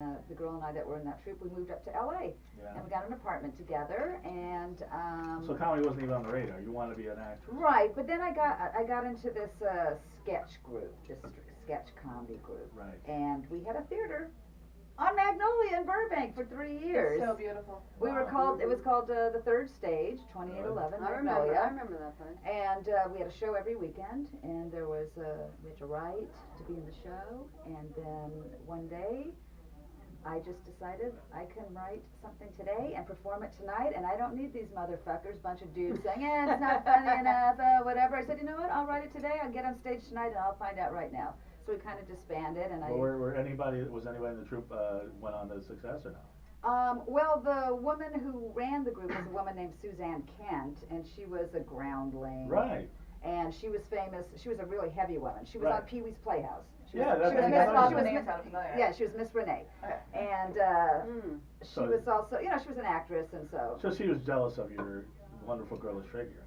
the girl and I that were in that troupe, we moved up to LA. Yeah. And we got an apartment together, and So comedy wasn't even on the radar. You wanted to be an actress. right. But then I got into this sketch group, this sketch comedy group, Right. and we had a theater on Magnolia in Burbank for 3 years. So beautiful. We were called. It was called the Third Stage, 2811 I Magnolia. remember that place. And we had a show every weekend, and there was we had to write to be in the show, and then one day I just decided I can write something today and perform it tonight, and I don't need these motherfuckers, bunch of dudes saying, it's not funny enough, whatever. I said, you know what, I'll write it today, I'll get on stage tonight, and I'll find out right now. So we kind of disbanded, and Well, was anybody in the troupe went on to success or no? Well, the woman who ran the group was a woman named Suzanne Kent, and she was a groundling. Right. And she was famous. She was a really heavy woman. She was Right. on Pee Wee's Playhouse. She Yeah, was, that's she was what Miss, I thought. she was The name Miss, sounded familiar. yeah, she was Miss Renee. Okay. And she So- was also, she was an actress, and so. So she was jealous of your wonderful girlish figure.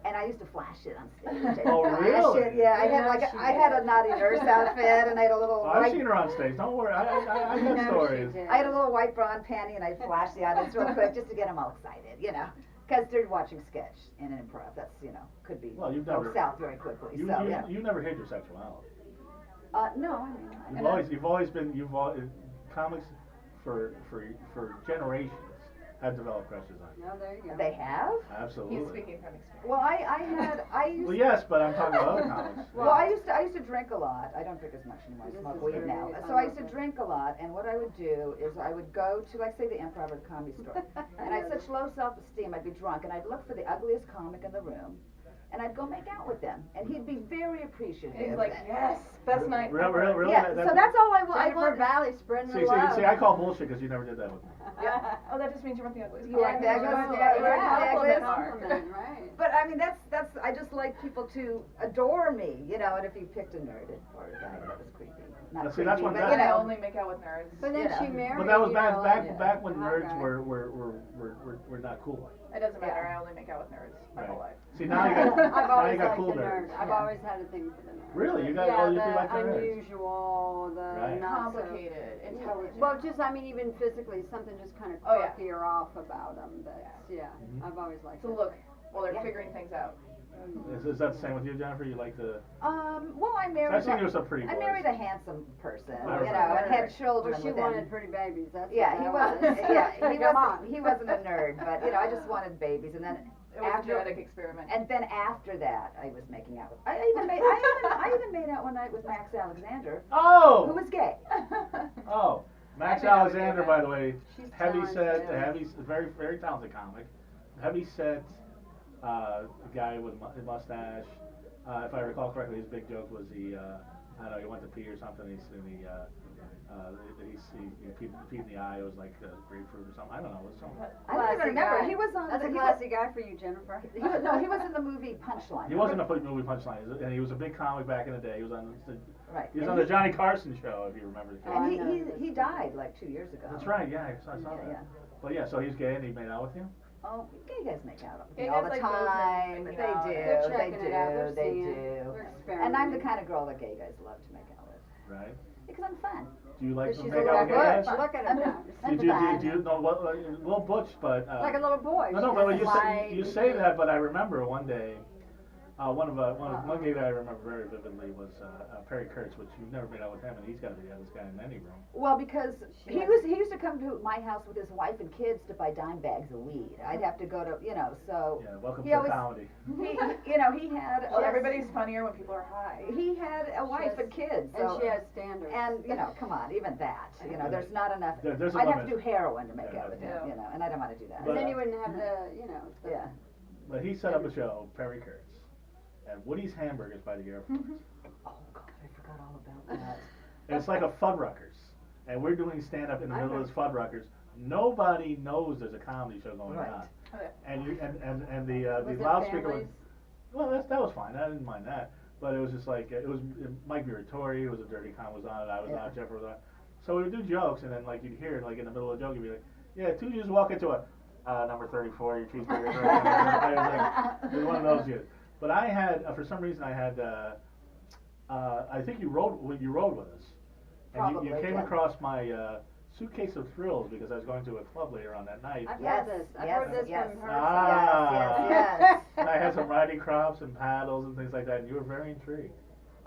And I used to flash it on stage. Oh, Flash really? it, yeah, I had Yeah, I had a naughty nurse outfit, and I had a little. Oh, I've white, seen her on stage. Don't worry. I got No, stories. she did. I had a little white bra and panty, and I flashed the audience real quick just to get them all excited, because they're watching sketch in an improv. That's could be Well, you've go never. south very quickly. You, so you, yeah. you never hid your sexuality. No, I mean. You've always been comics for generations have developed crushes on you. No, there you go. They have? Absolutely. He's speaking from experience. Well, I used. Well, yes, but I'm talking about other comics. Well, I used to drink a lot. I don't drink as much anymore. I This smoke is weed very now. fun So I used to with it. drink a lot, and what I would do is I would go to, like, say, the Improv or the Comedy Store, and I had such low self-esteem. I'd be drunk, and I'd look for the ugliest comic in the room, and I'd go make out with them, and he'd be very appreciative. He's like, yes, best night ever. Really? Yeah. So that's all I want. Jennifer Vally spreading the See, love. I call bullshit because you never did that with me. Yeah. Oh, that just means you weren't the ugliest. You weren't the comic. ugliest, Yeah, you you're weren't the a ugliest. compliment. Right. But I mean, that's I just like people to adore me, and if you picked a nerd or a guy, that was creepy. Not See, creepy, that's what but that- I only make out with nerds. But then she married. But that was like, back when a hot nerds guy. were not cool. It doesn't matter. I only make out with nerds my whole life. See, now you got I've now always you got liked cool the nerds. nerd. I've Yeah. always had a thing for the nerd. Really? You got yeah, you the like the nerds? unusual, the Right. not so. Complicated, intelligent. Well, just even physically, something just kind of Oh, yeah. quirky or off about them. That's Mhm. I've always liked to it. look while they're Yeah. figuring things out. Is that the same with you, Jennifer? You like the? Well, I married. I've seen you with some pretty I boys. married a handsome person, Right. and had children Well, she with him. wanted pretty babies. That's Yeah, what he that was. Yeah, he Come wasn't. on. He wasn't a nerd, but I just wanted babies, and then It was a after, genetic experiment. and then after that, I was making out with. I even made out one night with Max Alexander, who Oh, was gay. oh, Max I think I would Alexander, do by that. the way, She's heavy set, talented. very very talented comic, heavy set, guy with a mustache. If I recall correctly, his big joke was I don't know, he went to pee or something. He peed in the eye. It was like grapefruit or something. I don't know. It was something. I don't even Classy remember. guy. He was on. That's a he classy guy for you, Jennifer. He was in the movie Punchline. He wasn't a movie punchline, and he was a big comic back in the day. He was on Right. he was And on the Johnny Carson show, if you remember. Oh, I And know. he died like 2 years ago. That's right. Yeah, I saw Yeah, that. yeah. But yeah, so he's gay and he made out with you. Oh, gay guys make out with Gay me all guys the like those that time. make They out. do. They're They checking it out. They're do. They seeing it. do. They're And I'm the experimenting. kind of girl that gay guys love to make out with Right. because I'm fun. Do you like But to she's make a out little with gay guys? butch. Look at I'm him a- now. I'm Do you fun. know what? A little butch, but Like a little boy. no, She's but light. you say that, but I remember one day, one gay that I remember very vividly was Perry Kurtz, which you've never made out with him, and he's got to be the other guy in any room. Well, because She he likes- used to come to my house with his wife and kids to buy dime bags of weed. I'd have to go to so Yeah, welcome He to always- comedy. he had Well, everybody's funnier when people are high. he had a wife has- and kids. And So, she has standards. and come on, even that, there's not enough. There's a I'd have to limit. do heroin to make Yeah, out with yeah. him, and I don't want to do that. And then you wouldn't have the, Yeah. But he set up a show, Perry Kurtz, at Woody's Hamburgers by the airport. Oh God, I forgot all about that. And it's like a Fuddruckers, and we're doing stand up in the middle of this Fuddruckers. Nobody knows there's a comedy show going Right. on, Okay. and the Was it loudspeaker was. families? Well, that was fine. I didn't mind that, but it was just like Mike Muratori, it was a dirty con was on it. I was Yeah. on. Jennifer was on. So we would do jokes, and then like you'd hear like in the middle of a joke, you'd be like, "Yeah, two Jews walk into a number 34, your cheeseburger." It was one of those Jews. But I had for some reason I had I think you rode with us, and you Probably, came yeah. across my suitcase of thrills because I was going to a club later on that night. I've Yes, heard this. I've yes, heard this yes. from her. Ah. Yes. And I had some riding crops and paddles and things like that, and you were very intrigued.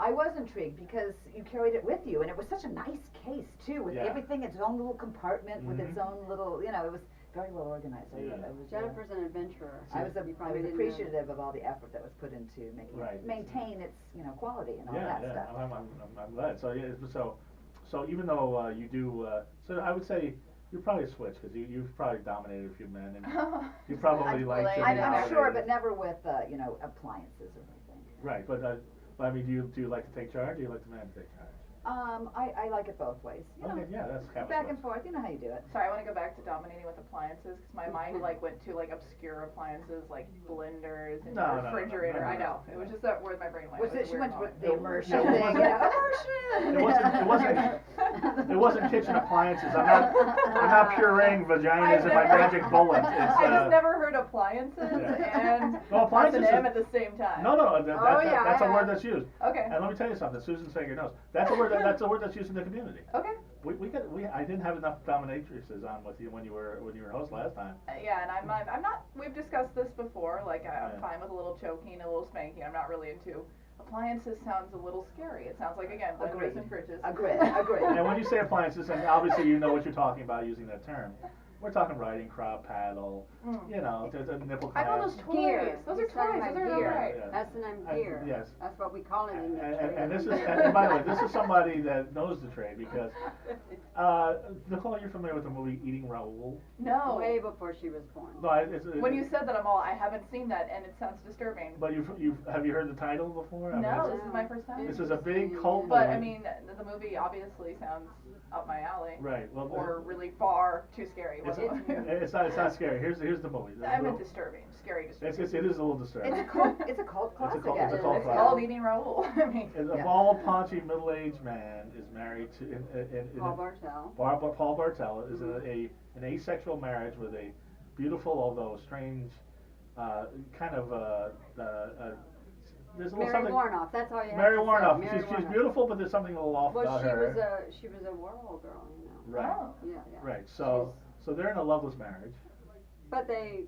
I was intrigued because you carried it with you, and it was such a nice case too, with Yeah. everything its own little compartment, with its Mhm. own little, it was very well organized. Yeah. It was, Jennifer's an adventurer. I was, You I probably was didn't know. appreciative of all the effort that was put into making Right. it maintain its, quality and all Yeah, that yeah, stuff. I'm glad. So yeah, so even though you do, so I would say you're probably a switch because you've probably dominated a few men, and you probably like. I'm sure, but never with, appliances or anything. Right, but I mean, do you like to take charge? Or do you like the man to take charge? I like it both ways. Okay, yeah, that's kind of Back and forth, you know how you do it. Sorry, I want to go back to dominating with appliances because my mind went to obscure appliances like blenders and No, no, refrigerator. no, no, I know no. it was just that where my brain went. Was It it, was a she weird went with moment. the immersion No, it thing, wasn't- immersion! It wasn't kitchen appliances. I'm not pureeing vaginas in my magic bullet. It's, I just never heard appliances Yeah. and Well, appliances S&M is- at the same time. No, yeah, that's a I word have. that's used. Okay. And let me tell you something. Susan Saiger knows. That's a word that's used in the community. Okay. I didn't have enough dominatrices on with you when you were host last time. Yeah, and I'm not. We've discussed this before. Like I'm Yeah. fine with a little choking, a little spanking. I'm not really into appliances. Sounds a little scary. It sounds like again blenders and fridges. Agreed. And when you say appliances, and obviously you know what you're talking about using that term. We're talking riding crop, paddle, there's a nipple I clamp. call those toys. Gear. Those are He's talking toys. about Those are gear. alright. Yeah. S&M gear. Yes. That's what we call it in the trade. And this is, and by the way, this is somebody that knows the trade because, Nicole, you're familiar with the movie Eating Raoul? No. Way before she was born. No, When you said that, I haven't seen that, and it sounds disturbing. But have you heard the title before? I mean, No, it's- this is my first time. This is a big cult But I movie. mean, the movie obviously sounds up my alley. Right. Well, Or really far too scary. it's, Wasn't it? it's not scary. Here's the movie. I meant disturbing, scary disturbing. It is a little disturbing. It's a cult classic. cult actually. classic. Called Eating Raoul. I mean, A Yeah. bald, paunchy, middle-aged man is married to Paul Bartel. Paul Bartel is in an asexual marriage with a beautiful, although strange, kind of there's a little Mary something. Warnoff. That's all you have Mary to say. Warnoff. Mary She's Warnoff. beautiful, but there's something a little off Well, about she her. was a Warhol girl, you know. Right. oh. Yeah, yeah. Right. So they're in a loveless marriage. But they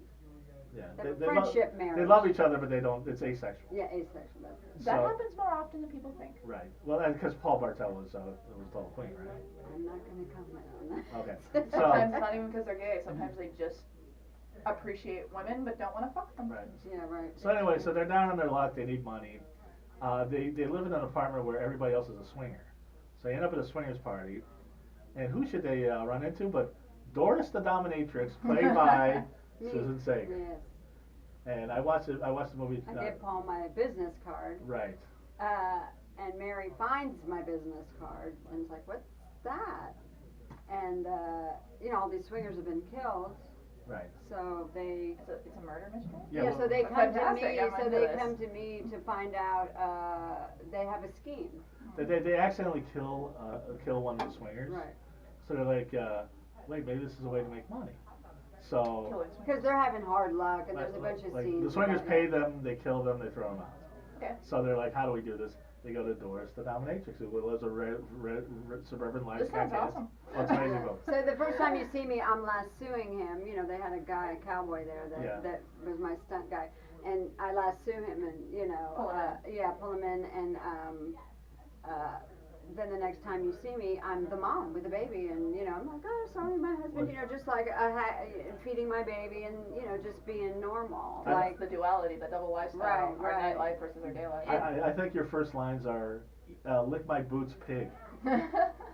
Yeah. have a They friendship marriage. They love each other, but they don't. It's asexual. Yeah, asexual. That's it. That So- happens more often than people think. Right. Well, because Paul Bartel was the whole queen, right? I'm not going to comment on that. Okay. Sometimes it's not even because they're gay. Sometimes they just appreciate women but don't want to fuck them. Right. Yeah, right. So anyway, so they're down on their luck. They need money. They live in an apartment where everybody else is a swinger. So they end up at a swingers party, and who should they run into but Doris the Dominatrix, played by Me. Susan Saiger. Yes. And I watched the movie. I gave Paul my business card, Right. and Mary finds my business card, and it's like, what's that? And, all these swingers have been killed, Right. so they... It's a murder mystery? Yeah, so well- they come to Fantastic, me. I'm So into they this. come to me to find out they have a scheme. They accidentally kill one of the swingers. Right. So they're like, wait, maybe this is a way to make money. So. Killing swingers. Because they're having hard luck, and there's a bunch of like, scenes. the swingers about pay it. them, they kill them, they throw them out. Okay. So they're like, how do we do this? They go to Doris the Dominatrix, who lives a suburban life. This sounds awesome. Oh, it's amazing book. So the first time you see me, I'm lassoing him. They had a cowboy there Yeah. that was my stunt guy, and I lasso him, and pull him in, and then the next time you see me, I'm the mom with the baby, and I'm like, oh, sorry, my husband, just like feeding my baby, and just being normal, Like the duality, the double lifestyle, Right, our right. nightlife versus our day life. I think your first lines are, lick my boots, pig.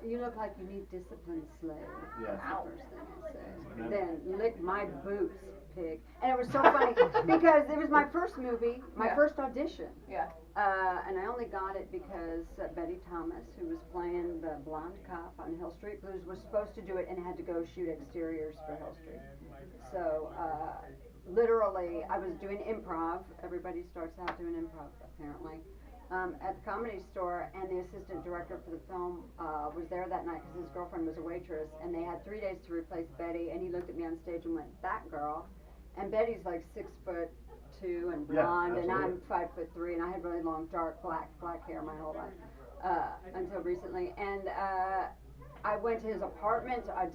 You look like you need discipline, slave. Yes. That's the first thing I say. And Then lick my boots, pig. And it was so funny because it was my first movie, my Yeah. first audition. Yeah. And I only got it because Betty Thomas, who was playing the blonde cop on Hill Street Blues, was supposed to do it and had to go shoot exteriors for Hill Street. So literally, I was doing improv. Everybody starts out doing improv, apparently. At the Comedy Store, and the assistant director for the film was there that night because his girlfriend was a waitress, and they had 3 days to replace Betty, and he looked at me on stage and went, that girl. And Betty's like 6'2" and Yeah, blonde, and I'm absolutely. 5'3", and I had really long, dark, black hair my whole life until recently. And I went to his apartment to audition.